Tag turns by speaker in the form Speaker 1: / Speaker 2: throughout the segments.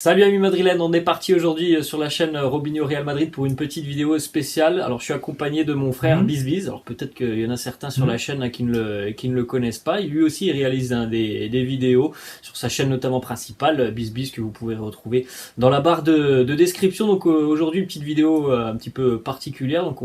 Speaker 1: Salut amis madrilènes, on est parti aujourd'hui sur la chaîne Robinho Real Madrid pour une petite vidéo spéciale. Alors je suis accompagné de mon frère Bizbiz. Alors peut-être qu'il y en a certains sur la chaîne là, qui ne le connaissent pas. Lui aussi il réalise des vidéos sur sa chaîne notamment principale, Bizbiz, que vous pouvez retrouver dans la barre de description. Donc aujourd'hui une petite vidéo un petit peu particulière. Donc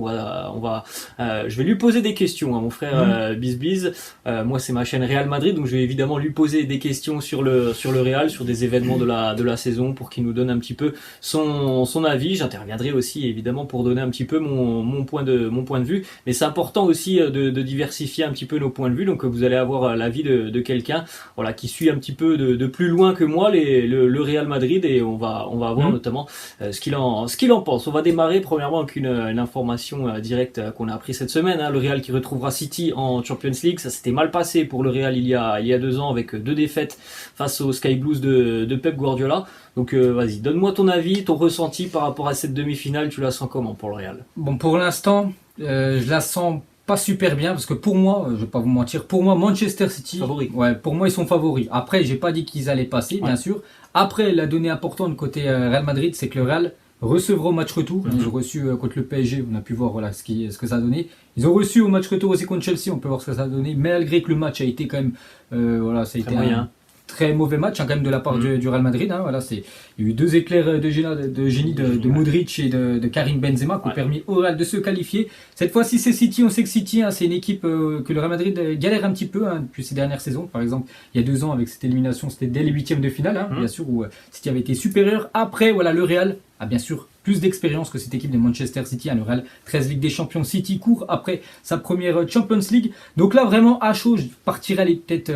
Speaker 1: je vais lui poser des questions, hein, mon frère Bizbiz. Moi c'est ma chaîne Real Madrid, donc je vais évidemment lui poser des questions sur le Real, sur des événements de la saison, pour qu'il nous donne un petit peu son avis. J'interviendrai aussi évidemment pour donner un petit peu mon point de vue, mais c'est important aussi de diversifier un petit peu nos points de vue. Donc vous allez avoir l'avis de quelqu'un, voilà, qui suit un petit peu de plus loin que moi le Real Madrid, et on va voir notamment ce qu'il en pense. On va démarrer premièrement avec une information directe qu'on a appris cette semaine, hein. Le Real qui retrouvera City en Champions League. Ça s'était mal passé pour le Real il y a 2 ans avec 2 défaites face aux Sky Blues de Pep Guardiola. Donc vas-y, donne-moi ton avis, ton ressenti par rapport à cette demi-finale. Tu la sens comment pour le Real?
Speaker 2: Bon, pour l'instant, je la sens pas super bien parce que pour moi, je vais pas vous mentir, pour moi Manchester City,
Speaker 1: favori.
Speaker 2: Ouais, pour moi ils sont favoris. Après, j'ai pas dit qu'ils allaient passer, bien sûr. Après, la donnée importante côté Real Madrid, c'est que le Real recevra au match retour. Ils ont reçu contre le PSG, on a pu voir voilà ce que ça a donné. Ils ont reçu au match retour aussi contre Chelsea, on peut voir ce que ça a donné. Malgré que le match a été quand même, voilà, ça a été
Speaker 1: moyen.
Speaker 2: Très mauvais match, hein, quand même de la part du Real Madrid, hein, voilà, il y a eu 2 éclairs de génie de Modric et de Karim Benzema qui ont permis au Real de se qualifier. Cette fois-ci c'est City, on sait que City, hein, c'est une équipe que le Real Madrid galère un petit peu, hein, depuis ces dernières saisons. Par exemple il y a 2 ans avec cette élimination, c'était dès les 8e de finale, hein, bien sûr, où City avait été supérieur. Après voilà, le Real a bien sûr plus d'expérience que cette équipe de Manchester City, hein, le Real 13 Ligue des Champions. City court après sa première Champions League, donc là vraiment à chaud, je partirais peut-être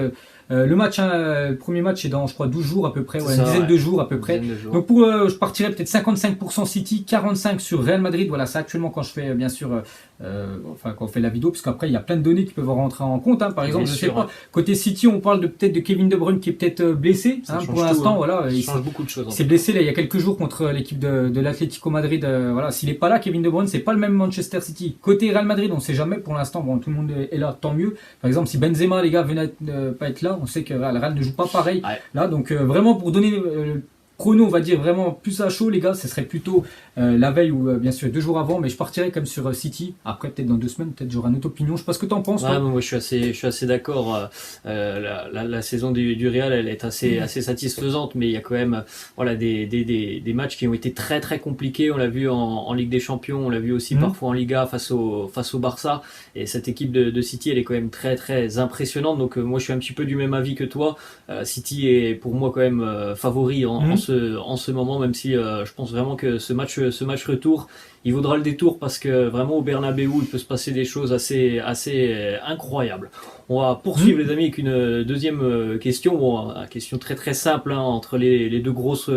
Speaker 2: le match, hein, le premier match est dans, je crois, 12 jours à peu près, une dizaine de jours à peu près. Donc je partirais peut-être 55% City, 45% sur Real Madrid. Voilà, c'est actuellement quand je fais, bien sûr, quand on fait la vidéo, parce qu'après il y a plein de données qui peuvent rentrer en compte, hein. Par exemple, je sais pas, côté City, on parle peut-être de Kevin De Bruyne qui est peut-être blessé, hein, pour l'instant, voilà.
Speaker 1: Il change beaucoup de choses.
Speaker 2: Il s'est blessé là il y a quelques jours contre l'équipe de l'Atlético Madrid. Voilà, s'il est pas là, Kevin De Bruyne, c'est pas le même Manchester City. Côté Real Madrid, on sait jamais pour l'instant. Bon, tout le monde est là, tant mieux. Par exemple, si Benzema, les gars, venait pas être là, on sait que le Real ne joue pas pareil. Là, donc vraiment pour donner chrono, on va dire vraiment plus à chaud, les gars, ce serait plutôt la veille ou bien sûr 2 jours avant, mais je partirais comme sur City. Après, peut-être dans 2 semaines, peut-être j'aurai une autre opinion. Je sais pas ce que t'en penses.
Speaker 1: Moi, je suis assez d'accord. La saison du Real, elle est assez satisfaisante, mais il y a quand même voilà des matchs qui ont été très très compliqués. On l'a vu en Ligue des Champions, on l'a vu aussi parfois en Liga face au Barça. Et cette équipe de City, elle est quand même très très impressionnante. Donc moi, je suis un petit peu du même avis que toi. City est pour moi quand même favori en ce moment, même si je pense vraiment que ce match retour, il vaudra le détour, parce que vraiment au Bernabéu il peut se passer des choses assez incroyables. On va poursuivre les amis avec une deuxième question, une question très très simple, hein, entre les 2 grosses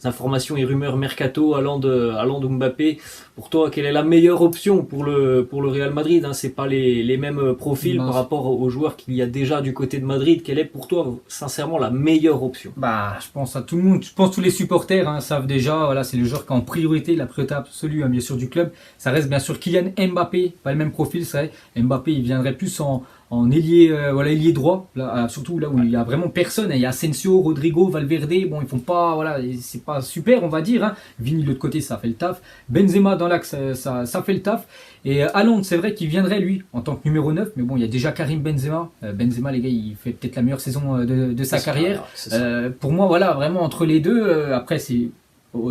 Speaker 1: informations et rumeurs mercato, Haaland ou Mbappé. Pour toi, quelle est la meilleure option pour le Real Madrid, hein? C'est pas les mêmes profils par rapport aux joueurs qu'il y a déjà du côté de Madrid. Quelle est pour toi sincèrement la meilleure option?
Speaker 2: Bah, je pense à tout le monde, je pense tous les supporters, hein, savent déjà, voilà, c'est le joueur qui est en priorité, la priorité absolue, hein, bien sûr, du club. Ça reste bien sûr Kylian Mbappé, pas le même profil, c'est vrai. Mbappé, il viendrait plus en ailier, voilà, ailier droit, là, surtout là où il y a vraiment personne. Il y a Asensio, Rodrigo, Valverde, bon, ils font pas, voilà, c'est pas super, on va dire, hein. Vini de l'autre côté, ça fait le taf. Benzema dans l'axe, ça fait le taf. Et Haaland, c'est vrai qu'il viendrait lui en tant que numéro 9, mais bon, il y a déjà Karim Benzema. Benzema, les gars, il fait peut-être la meilleure saison de sa carrière. Pour moi, voilà, vraiment entre les deux, après c'est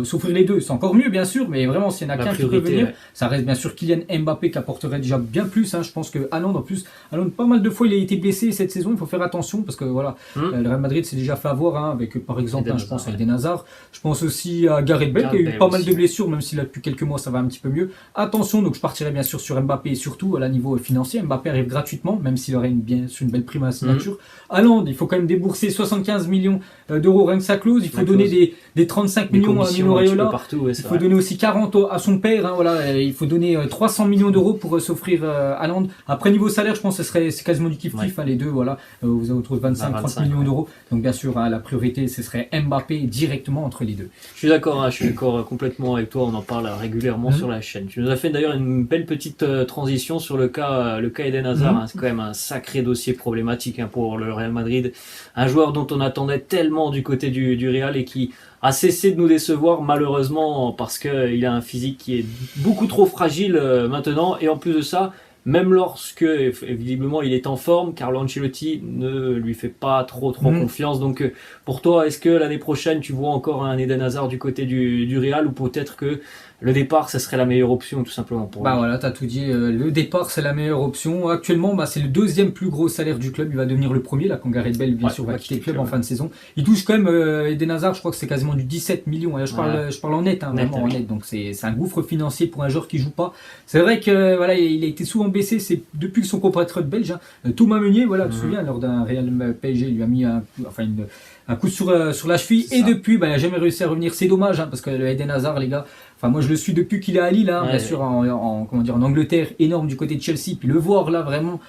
Speaker 2: s'offrir les deux, c'est encore mieux bien sûr, mais vraiment s'il y en a qu'un qui peut venir, ça reste bien sûr Kylian Mbappé qui apporterait déjà bien plus, hein. Je pense que Haaland, en plus, Haaland, pas mal de fois il a été blessé cette saison, il faut faire attention parce que voilà, le Real Madrid s'est déjà fait avoir, hein, avec par exemple, je pense à Eden Hazard, je pense aussi à Gareth Bale qui a eu pas mal de blessures, même s'il a depuis quelques mois ça va un petit peu mieux. Attention, donc je partirais bien sûr sur Mbappé, et surtout à la niveau financier. Mbappé arrive gratuitement, même s'il aurait bien sûr une belle prime à la signature. Haaland, il faut quand même débourser 75 millions d'euros rien que sa clause, il faut donner des 35 millions à Mino Raiola. Il faut donner aussi 40 à son père, hein, voilà, il faut donner 300 millions d'euros pour s'offrir Haaland. Après niveau salaire, je pense que c'est quasiment du kiff-kiff, hein, les deux, voilà, vous avez retrouvé 25-30 millions d'euros. Donc bien sûr, hein, la priorité ce serait Mbappé directement entre les deux.
Speaker 1: Je suis d'accord, hein, je suis d'accord complètement avec toi, on en parle régulièrement sur la chaîne. Tu nous as fait d'ailleurs une belle petite transition sur le cas Eden Hazard, hein, c'est quand même un sacré dossier problématique, hein, pour le Real Madrid, un joueur dont on attendait tellement du côté du Real et qui a cessé de nous décevoir malheureusement parce qu'il a un physique qui est beaucoup trop fragile maintenant, et en plus de ça, même lorsque visiblement il est en forme, Carlo Ancelotti ne lui fait pas trop confiance. Donc pour toi, est-ce que l'année prochaine tu vois encore un Eden Hazard du côté du Real, ou peut-être que le départ, ça serait la meilleure option tout simplement pour lui?
Speaker 2: Voilà, t'as tout dit. Le départ, c'est la meilleure option. Actuellement, c'est le deuxième plus gros salaire du club. Il va devenir le premier, là, quand Gareth Bale, bien sûr, va quitter le club en fin de saison. Il touche quand même, Eden Hazard, je crois que c'est quasiment du 17 millions. Je parle en net, vraiment en net. Donc c'est un gouffre financier pour un joueur qui joue pas. C'est vrai que voilà, il a été souvent baissé. C'est depuis que son compatriote belge, Thomas Meunier, voilà, tu te souviens, lors d'un Real PSG, il lui a mis un coup sur la cheville, et depuis, il n'a jamais réussi à revenir. C'est dommage, parce que le Eden Hazard, les gars, moi je le suis depuis qu'il est à Lille, bien sûr, en Angleterre, énorme du côté de Chelsea, puis le voir là vraiment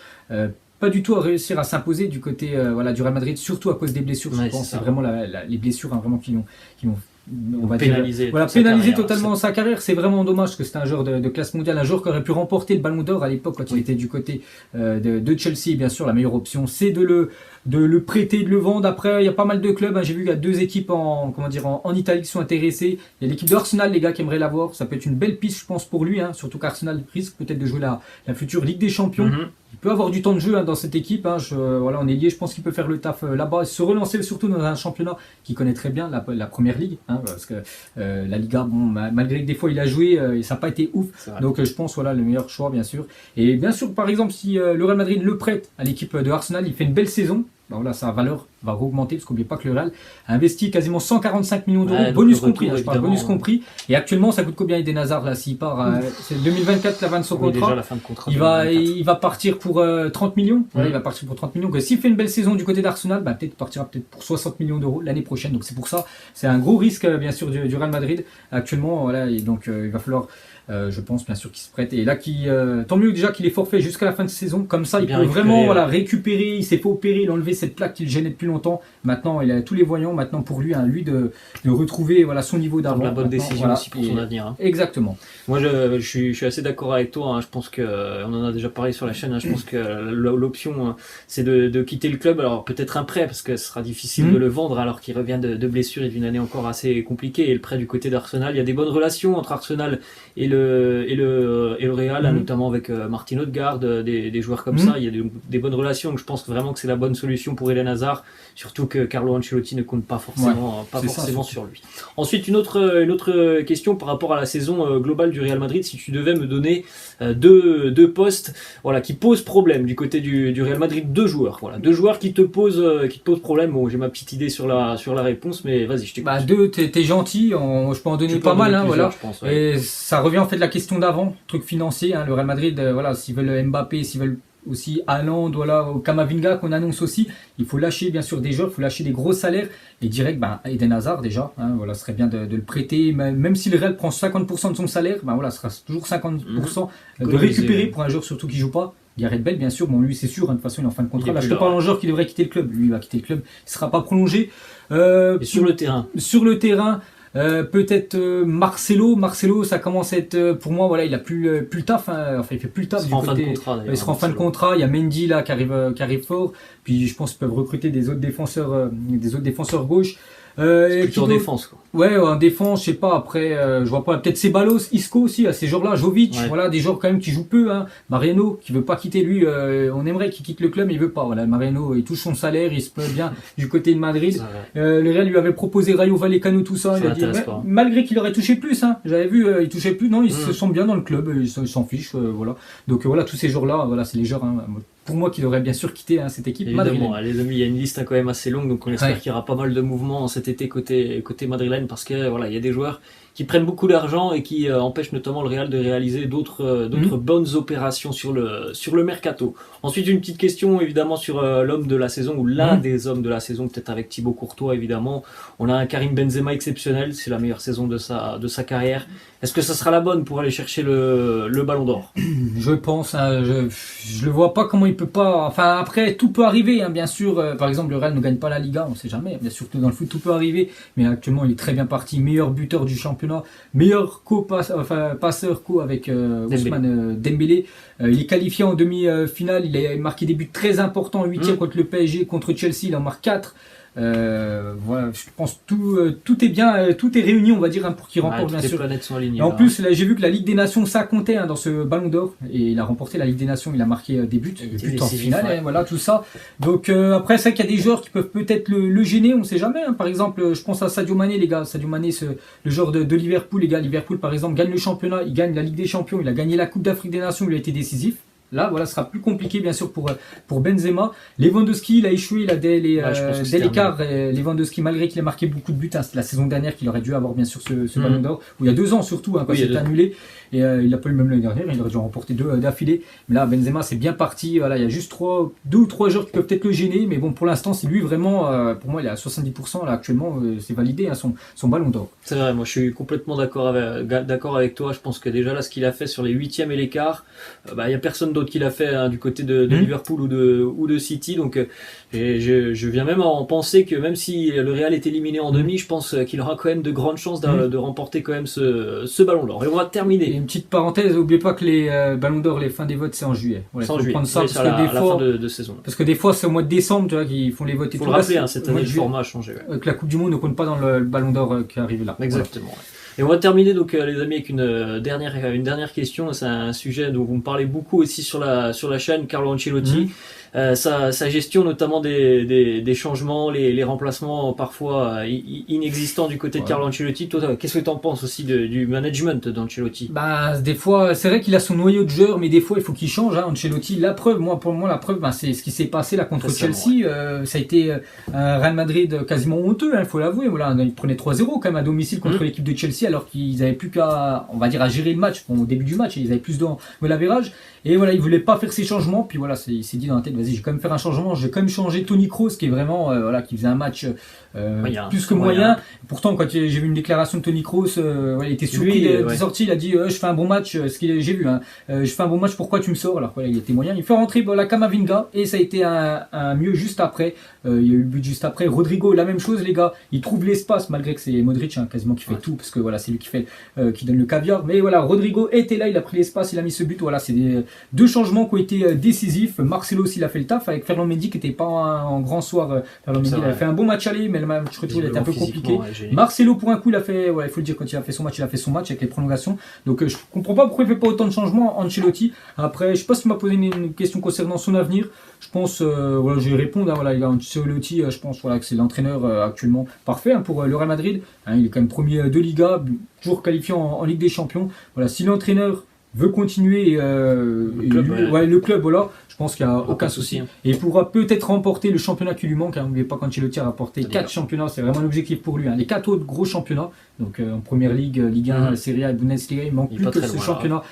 Speaker 2: pas du tout à réussir à s'imposer du côté du Real Madrid, surtout à cause des blessures. Je pense c'est vraiment les blessures vraiment qui l'ont on va pénaliser totalement sa carrière. C'est vraiment dommage, parce que c'était un joueur de classe mondiale, un joueur qui aurait pu remporter le Ballon d'Or à l'époque quand il était du côté de Chelsea. Bien sûr, la meilleure option, c'est de le prêter, de le vendre. Après, il y a pas mal de clubs, j'ai vu qu'il y a 2 équipes en Italie qui sont intéressées. Il y a l'équipe d'Arsenal, les gars, qui aimeraient l'avoir. Ça peut être une belle piste, je pense, pour lui, surtout qu'Arsenal risque peut-être de jouer la future Ligue des Champions. Il peut avoir du temps de jeu dans cette équipe. On est lié, je pense qu'il peut faire le taf là-bas, se relancer surtout dans un championnat qu'il connaît très bien, la première ligue, parce que la Liga, malgré que des fois il a joué, ça n'a pas été ouf. Donc je pense le meilleur choix, bien sûr. Et bien sûr, par exemple, si le Real Madrid le prête à l'équipe de Arsenal, il fait une belle saison. Sa valeur va augmenter, parce qu'oubliez pas que le Real a investi quasiment 145 millions d'euros, bonus compris, je parle bonus compris. Et actuellement, ça coûte combien Eden Hazard là, s'il part c'est 2024 la fin de son contrat.
Speaker 1: Déjà la fin de contrat.
Speaker 2: Il va partir pour 30 millions. Il va partir pour 30 millions. Que s'il fait une belle saison du côté d'Arsenal, peut-être partira pour 60 millions d'euros l'année prochaine. Donc c'est pour ça, c'est un gros risque bien sûr du Real Madrid actuellement. Et donc il va falloir. Je pense bien sûr qu'il se prête, et là tant mieux déjà qu'il est forfait jusqu'à la fin de saison, comme ça il peut vraiment récupérer. Il s'est fait opérer, il a enlevé cette plaque qui le gênait depuis longtemps. Maintenant il a tous les voyants, maintenant pour lui de retrouver son niveau d'avant.
Speaker 1: La bonne décision aussi pour son avenir.
Speaker 2: Exactement.
Speaker 1: Moi je suis assez d'accord avec toi, je pense que on en a déjà parlé sur la chaîne, je pense que l'option c'est de quitter le club. Alors peut-être un prêt, parce que ce sera difficile de le vendre alors qu'il revient de blessure et d'une année encore assez compliquée, et le prêt du côté d'Arsenal, il y a des bonnes relations entre Arsenal et le Real, notamment avec Martin Odegaard, des joueurs comme ça. Il y a des bonnes relations, donc je pense vraiment que c'est la bonne solution pour Eden Hazard, surtout que Carlo Ancelotti ne compte pas forcément, sur lui. Ensuite, une autre question par rapport à la saison globale du Real Madrid. Si tu devais me donner deux postes qui posent problème du côté du Real Madrid, deux joueurs qui te posent problème. Bon, j'ai ma petite idée sur la réponse, mais vas-y, je t'écoute.
Speaker 2: T'es gentil, je peux en donner pas mal, je pense, et ça revient en fait de la question d'avant, truc financier, le Real Madrid, s'ils veulent Mbappé, s'ils veulent aussi Haaland, Camavinga qu'on annonce aussi, il faut lâcher bien sûr des joueurs, il faut lâcher des gros salaires, et direct Eden Hazard déjà, ce serait bien de le prêter, même si le Real prend 50% de son salaire, ce sera toujours 50% de récupérer pour un joueur surtout qui joue pas. Gareth Bale, bien sûr, lui c'est sûr, de toute façon il est en fin de contrat. Là, je te parle d'un joueur qui devrait quitter le club, lui il va quitter le club, il ne sera pas prolongé.
Speaker 1: Et sur le terrain,
Speaker 2: peut-être Marcelo, ça commence à être pour moi, il a plus le taf, il fait plus le taf.
Speaker 1: Il sera
Speaker 2: en fin de contrat. Il y a Mendy là qui arrive fort. Puis je pense qu'ils peuvent recruter des autres défenseurs gauche.
Speaker 1: Plutôt en défense, quoi.
Speaker 2: Ouais, en défense, je sais pas. Après, je vois pas. Peut-être Ceballos, Isco aussi, à ces joueurs-là, Jovic, des joueurs quand même qui jouent peu. Mariano, qui veut pas quitter, lui, on aimerait qu'il quitte le club, mais il veut pas. Mariano, il touche son salaire, il se plaît bien du côté de Madrid. Le Real lui avait proposé Rayo Vallecano, tout ça. Il a dit, malgré qu'il aurait touché plus, j'avais vu, il touchait plus. Non, il se sent bien dans le club, il s'en fiche, voilà. Donc tous ces joueurs-là, c'est les joueurs. Pour moi, qui devrait bien sûr quitter cette équipe.
Speaker 1: Évidemment, les amis, il y a une liste quand même assez longue, donc on espère qu'il y aura pas mal de mouvements cet été côté madrilène, parce que il y a des joueurs qui prennent beaucoup d'argent et qui empêchent notamment le Real de réaliser d'autres bonnes opérations sur le mercato. Ensuite, une petite question évidemment sur l'homme de la saison, ou l'un des hommes de la saison, peut-être avec Thibaut Courtois évidemment. On a un Karim Benzema exceptionnel, c'est la meilleure saison de sa carrière. Est-ce que ça sera la bonne pour aller chercher le Ballon d'Or?
Speaker 2: Je pense, je le vois pas comment il peut pas. Enfin, après, tout peut arriver, bien sûr. Par exemple, le Real ne gagne pas la Liga, on sait jamais. Bien sûr, dans le foot, tout peut arriver. Mais actuellement, il est très bien parti, meilleur buteur du championnat, meilleur passeur avec Ousmane Dembélé. Il est qualifié en demi-finale. Il a marqué des buts très importants en 8e contre le PSG, contre Chelsea. Il en marque 4. Voilà, je pense tout est bien, tout est réuni, on va dire, hein, pour qu'il remporte, bien
Speaker 1: toutes
Speaker 2: sûr.
Speaker 1: les planètes sont alignées.
Speaker 2: Et en
Speaker 1: là.
Speaker 2: plus, là, j'ai vu que la Ligue des Nations, ça comptait dans ce Ballon d'Or. Et il a remporté la Ligue des Nations, il a marqué des buts,
Speaker 1: Il
Speaker 2: des
Speaker 1: était
Speaker 2: buts en
Speaker 1: décisif,
Speaker 2: finale,
Speaker 1: ouais.
Speaker 2: voilà, tout ça. Donc après, c'est vrai qu'il y a des joueurs qui peuvent peut-être le gêner, on sait jamais. Hein. Par exemple, je pense à Sadio Mané, les gars. Sadio Mané, le joueur de Liverpool, les gars. Liverpool, par exemple, gagne le championnat, il gagne la Ligue des Champions, il a gagné la Coupe d'Afrique des Nations, il a été décisif. Là, voilà, ce sera plus compliqué, bien sûr, pour Benzema. Lewandowski, il a échoué, il a dès l'écart. Lewandowski, malgré qu'il ait marqué beaucoup de buts, hein, c'était la saison dernière qu'il aurait dû avoir, bien sûr, ce Ballon d'Or. Ou il y a 2 ans, surtout, hein, quand c'était annulé. Et il n'a pas eu le même l'année dernière, il aurait dû en remporter 2 d'affilée. Mais là, Benzema, c'est bien parti. Voilà, il y a juste 2 ou 3 joueurs qui peuvent peut-être le gêner. Mais bon, pour l'instant, c'est lui vraiment, pour moi, il est à 70%. Là, actuellement, c'est validé, hein, son Ballon d'Or.
Speaker 1: C'est vrai, moi je suis complètement d'accord avec toi. Je pense que déjà là, ce qu'il a fait sur les huitièmes et les quarts, il n'y a personne d'autre qui l'a fait hein, du côté de Liverpool ou de City. Donc je viens même en penser que même si le Real est éliminé en demi, je pense qu'il aura quand même de grandes chances de remporter quand même ce Ballon d'Or. Et on va terminer.
Speaker 2: Et une petite parenthèse, n'oubliez pas que les Ballons d'Or, les fins des votes, c'est en juillet.
Speaker 1: Voilà, c'est en juillet.
Speaker 2: Prendre ça
Speaker 1: oui,
Speaker 2: parce que
Speaker 1: la fin de saison.
Speaker 2: Parce que des fois, c'est au mois de décembre, tu vois, qu'ils font les votes et
Speaker 1: tout.
Speaker 2: Il
Speaker 1: faut le rappeler, hein, cette année, le format a changé. Ouais.
Speaker 2: Avec la Coupe du Monde ne compte pas dans le Ballon d'Or qui arrive là.
Speaker 1: Exactement. Voilà. Et on va terminer donc les amis avec une dernière question. C'est un sujet dont vous me parlez beaucoup aussi sur la chaîne, Carlo Ancelotti. Sa gestion notamment des changements, les remplacements parfois inexistants du côté de Carlo Ancelotti. Toi, qu'est-ce que tu en penses aussi du management d'Ancelotti?
Speaker 2: Bah, des fois, c'est vrai qu'il a son noyau de joueurs, mais des fois il faut qu'il change. Hein. Ancelotti, pour moi, la preuve, c'est ce qui s'est passé là contre Chelsea. Ouais. Ça a été un Real Madrid quasiment honteux, il faut l'avouer. Voilà, il prenait 3-0 quand même à domicile contre l'équipe de Chelsea, alors qu'ils avaient plus qu'à, on va dire, à gérer le match. Bon, au début du match, ils avaient plus de l'avérage. Et voilà, il voulait pas faire ses changements. Puis voilà, il s'est dit dans la tête, vas-y, je vais quand même faire un changement. Je vais quand même changer Toni Kroos, qui est vraiment, qui faisait un match plus que moyen. Pourtant, quand j'ai vu une déclaration de Toni Kroos, il était surpris des sorties. Il a dit, je fais un bon match. J'ai vu, hein, je fais un bon match. Pourquoi tu me sors? Alors voilà, il était moyen. Il fait rentrer la Camavinga et ça a été un mieux juste après. Il y a eu le but juste après. Rodrigo, la même chose, les gars. Il trouve l'espace malgré que c'est Modric hein, quasiment qui fait tout parce que voilà, c'est lui qui donne le caviar. Mais voilà, Rodrigo était là, il a pris l'espace, il a mis ce but. Voilà, c'est 2 changements qui ont été décisifs. Marcelo aussi, il a fait le taf avec Ferland Mendy qui n'était pas en grand soir. Ferland Mendy, il a fait un bon match aller, mais le match retour, il était un peu compliqué. Marcelo, pour un coup, il a fait, il faut le dire, quand il a fait son match, il a fait son match avec les prolongations. Donc, je comprends pas pourquoi il fait pas autant de changements, Ancelotti. Après, je sais pas si tu m'as posé une question concernant son avenir. Je pense, voilà, je vais répondre. Hein, voilà, il a Ancelotti, je pense, voilà, que c'est l'entraîneur actuellement parfait hein, pour le Real Madrid. Hein, il est quand même premier de Liga, toujours qualifié en Ligue des Champions. Voilà, si l'entraîneur veut continuer le club, voilà, je pense qu'il n'y a aucun souci. Hein. Et il pourra peut-être remporter le championnat qui lui manque. Hein. N'oubliez pas qu'Ancelotti a rapporté 4 championnats, c'est vraiment l'objectif pour lui. Hein. Les 4 autres gros championnats, donc en Première Ligue, Ligue 1, Serie A et Bundesliga, il manque plus que ce championnat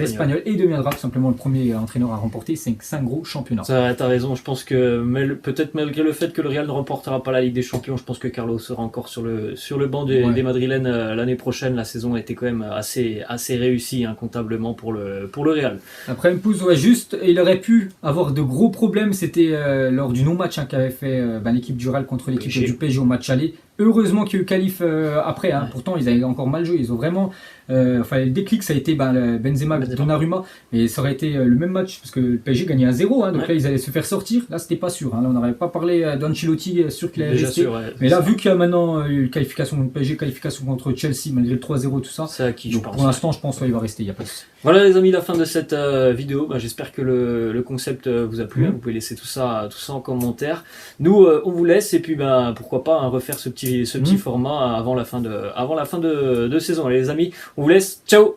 Speaker 2: espagnol et deviendra tout simplement le premier entraîneur à remporter 5 gros championnats.
Speaker 1: Ça, t'as raison, je pense que peut-être malgré le fait que le Real ne remportera pas la Ligue des Champions, je pense que Carlo sera encore sur le banc des Madrilènes l'année prochaine. La saison a été quand même assez réussie hein, comptablement pour le Real.
Speaker 2: Après une pousse, juste, il aurait pu avoir de gros problèmes, c'était lors du non-match hein, qu'avait fait l'équipe du Real contre l'équipe du PSG au match aller. Heureusement qu'il y a eu qualif après, hein. Pourtant ils avaient encore mal joué, ils ont vraiment le déclic ça a été Benzema, Donnarumma, et ça aurait été le même match parce que le PSG gagnait 1-0 hein, donc là ils allaient se faire sortir, là c'était pas sûr hein. Là on n'aurait pas parlé d'Ancelotti sûr qu'il allait rester sûr, mais là vu qu'il y a maintenant une qualification contre PSG, qualification contre Chelsea malgré le 3-0 tout ça,
Speaker 1: donc
Speaker 2: pour l'instant je pense qu'il va rester, il y a pas de...
Speaker 1: Voilà les amis, la fin de cette vidéo. J'espère que le concept vous a plu. Vous pouvez laisser tout ça en commentaire. Nous on vous laisse et puis pourquoi pas hein, refaire ce petit format avant la fin de saison. Allez les amis, on vous laisse. Ciao.